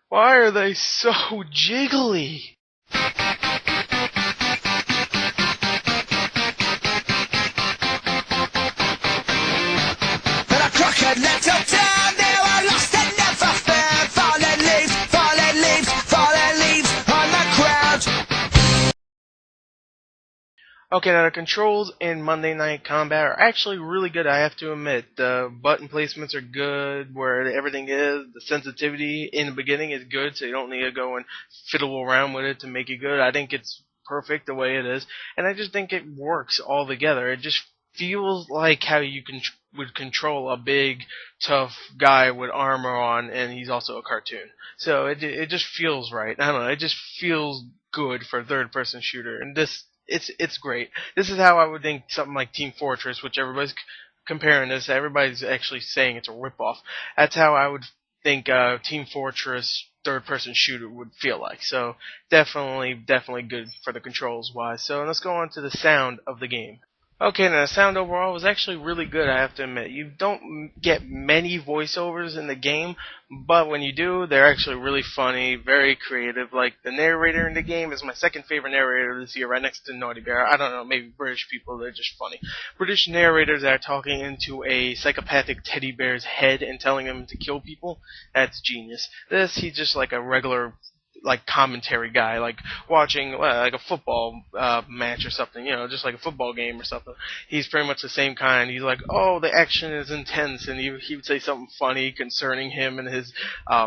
Why are they so jiggly? But a crooked little town, they were lost and never found. Fallen leaves, fallen leaves, fallen leaves on the ground. Okay, now the controls in Monday Night Combat are actually really good, I have to admit. The button placements are good, where everything is. The sensitivity in the beginning is good, so you don't need to go and fiddle around with it to make it good. I think it's perfect the way it is, and I just think it works all together. It just feels like how you would control a big, tough guy with armor on, and he's also a cartoon. So it just feels right. I don't know. It just feels good for a third-person shooter, and it's great. This is how I would think something like Team Fortress, which everybody's comparing this. Everybody's actually saying it's a ripoff. That's how I would think Team Fortress third-person shooter would feel like. So definitely good for the controls wise. So let's go on to the sound of the game. Okay, now the sound overall was actually really good, I have to admit. You don't get many voiceovers in the game, but when you do, they're actually really funny, very creative. Like, the narrator in the game is my second favorite narrator this year, right next to Naughty Bear. I don't know, maybe British people, they're just funny. British narrators that are talking into a psychopathic teddy bear's head and telling him to kill people, that's genius. He's just like a regular commentary guy, like watching like a football match or something, just like a football game or something. He's pretty much the same kind. He's like, oh, the action is intense, and he would say something funny concerning him and his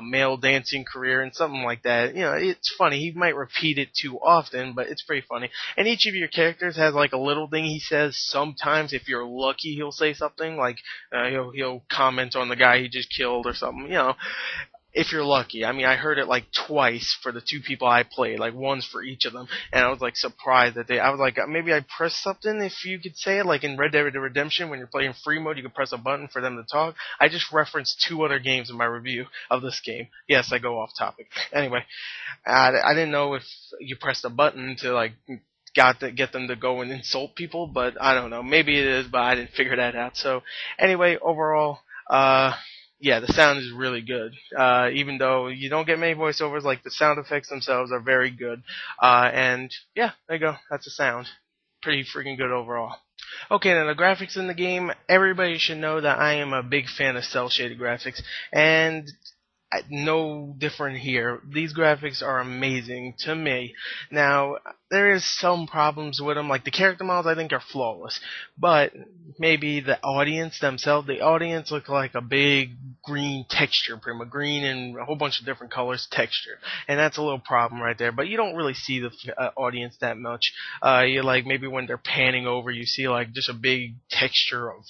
male dancing career and something like that. It's funny. He might repeat it too often, but it's pretty funny. And each of your characters has like a little thing he says. Sometimes, if you're lucky, he'll say something like he'll comment on the guy he just killed or something. If you're lucky. I mean, I heard it like twice for the two people I played, like once for each of them, and I was like surprised that I was like, maybe I pressed something if you could say it, like in Red Dead Redemption when you're playing free mode, you can press a button for them to talk. I just referenced two other games in my review of this game. Yes, I go off topic. Anyway, I didn't know if you pressed a button to like get them to go and insult people, but I don't know. Maybe it is, but I didn't figure that out. So anyway, overall, yeah, the sound is really good. Even though you don't get many voiceovers, like the sound effects themselves are very good. And yeah, there you go. That's the sound. Pretty freaking good overall. Okay, now the graphics in the game, everybody should know that I am a big fan of cel-shaded graphics, and no different here. These graphics are amazing to me. Now, there is some problems with them, like the character models I think are flawless, but maybe the audience look like a big green texture, pretty much green and a whole bunch of different colors texture, and that's a little problem right there, but you don't really see the audience that much. You like maybe when they're panning over, you see like just a big texture of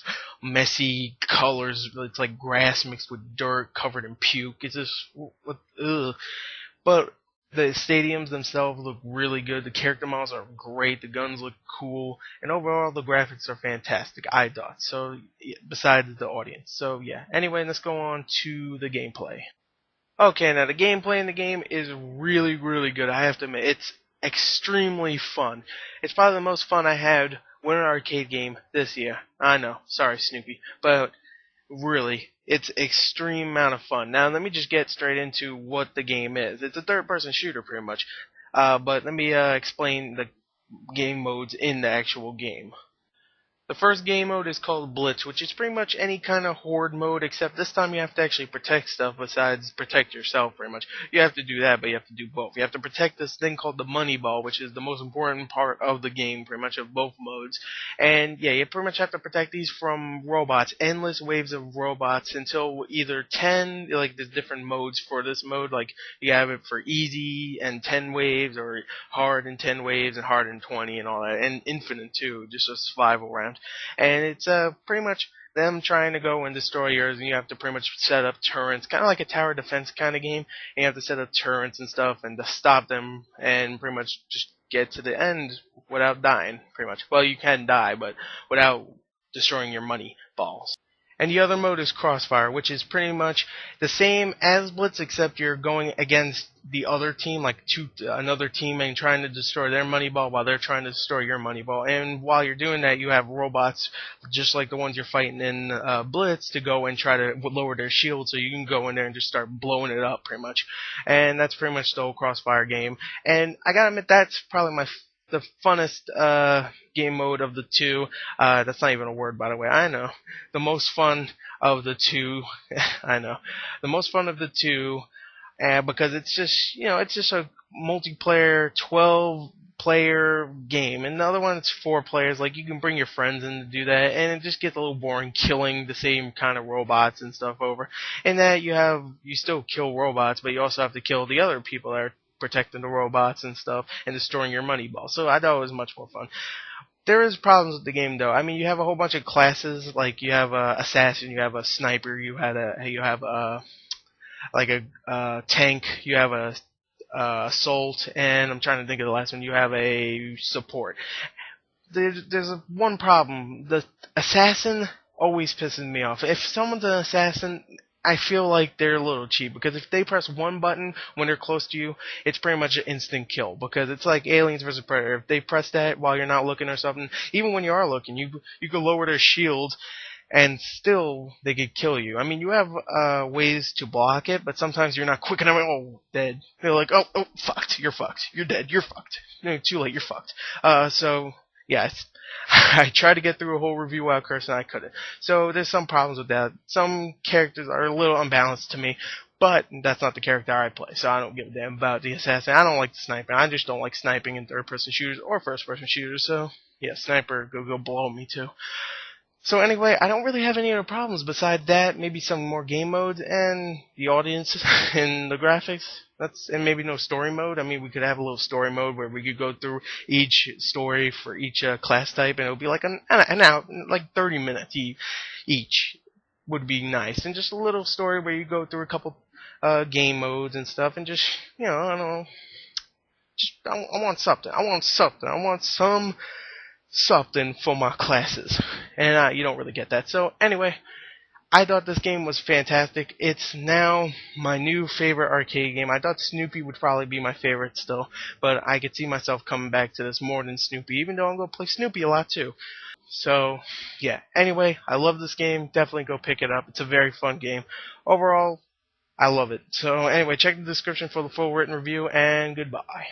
messy colors. It's like grass mixed with dirt covered in puke. It's just, ugh. But the stadiums themselves look really good. The character models are great. The guns look cool. And overall, the graphics are fantastic, I thought. So, besides the audience. So, yeah. Anyway, let's go on to the gameplay. Okay, now the gameplay in the game is really good. I have to admit, it's extremely fun. It's probably the most fun I had with an arcade game this year. I know, sorry Snoopy, but really, it's extreme amount of fun. Now let me just get straight into what the game is. It's a third-person shooter pretty much, but let me explain the game modes in the actual game. The first game mode is called Blitz, which is pretty much any kind of horde mode, except this time you have to actually protect stuff besides protect yourself, pretty much. You have to do that, but you have to do both. You have to protect this thing called the money ball, which is the most important part of the game, pretty much, of both modes. And, yeah, you pretty much have to protect these from robots, endless waves of robots, until either 10, like, there's different modes for this mode, like, you have it for easy and 10 waves, or hard and 10 waves, and hard and 20, and all that, and infinite, too, just a survival round. And it's pretty much them trying to go and destroy yours, and you have to pretty much set up turrets, kind of like a tower defense kind of game. And you have to set up turrets and stuff and to stop them and pretty much just get to the end without dying, pretty much. Well, you can die, but without destroying your money balls. And the other mode is Crossfire, which is pretty much the same as Blitz, except you're going against the other team, like another team, and trying to destroy their money ball while they're trying to destroy your money ball. And while you're doing that, you have robots, just like the ones you're fighting in Blitz, to go and try to lower their shield, so you can go in there and just start blowing it up, pretty much. And that's pretty much the whole Crossfire game. And I gotta admit, that's probably the funnest game mode of the two. That's not even a word, by the way. I know. The most fun of the two. I know. The most fun of the two, because it's just a multiplayer 12-player game. And the other one, it's 4 players. Like, you can bring your friends in to do that, and it just gets a little boring killing the same kind of robots and stuff over. And that you still kill robots, but you also have to kill the other people that are protecting the robots and stuff, and destroying your money ball. So I thought it was much more fun. There is problems with the game, though. I mean, you have a whole bunch of classes. Like, you have a assassin, you have a sniper, you have a tank, you have a assault, and I'm trying to think of the last one. You have a support. There's one problem. The assassin always pisses me off. If someone's an assassin, I feel like they're a little cheap, because if they press one button when they're close to you, it's pretty much an instant kill, because it's like Aliens vs. Predator. If they press that while you're not looking or something, even when you are looking, you can lower their shield, and still they could kill you. I mean, you have ways to block it, but sometimes you're not quick enough. Oh, dead. They're like, oh, fucked. You're fucked. You're dead. You're fucked. No, too late. You're fucked. So yeah, I tried to get through a whole review while cursing, I couldn't. So there's some problems with that. Some characters are a little unbalanced to me, but that's not the character I play, so I don't give a damn about the assassin. I don't like the sniper. I just don't like sniping in third-person shooters or first-person shooters, so yeah, sniper, go blow me too. So anyway, I don't really have any other problems besides that. Maybe some more game modes and the audience and the graphics. And maybe no story mode. I mean, we could have a little story mode where we could go through each story for each class type, and it would be like an hour, like 30 minutes each would be nice. And just a little story where you go through a couple game modes and stuff, and just, I don't know. I want something. I want something for my classes, and you don't really get that. So anyway, I thought this game was fantastic. It's now my new favorite arcade game. I thought Snoopy would probably be my favorite still, but I could see myself coming back to this more than Snoopy, even though I'm going to play Snoopy a lot too. So yeah, anyway, I love this game. Definitely go pick it up. It's a very fun game. Overall, I love it. So anyway, check the description for the full written review, and goodbye.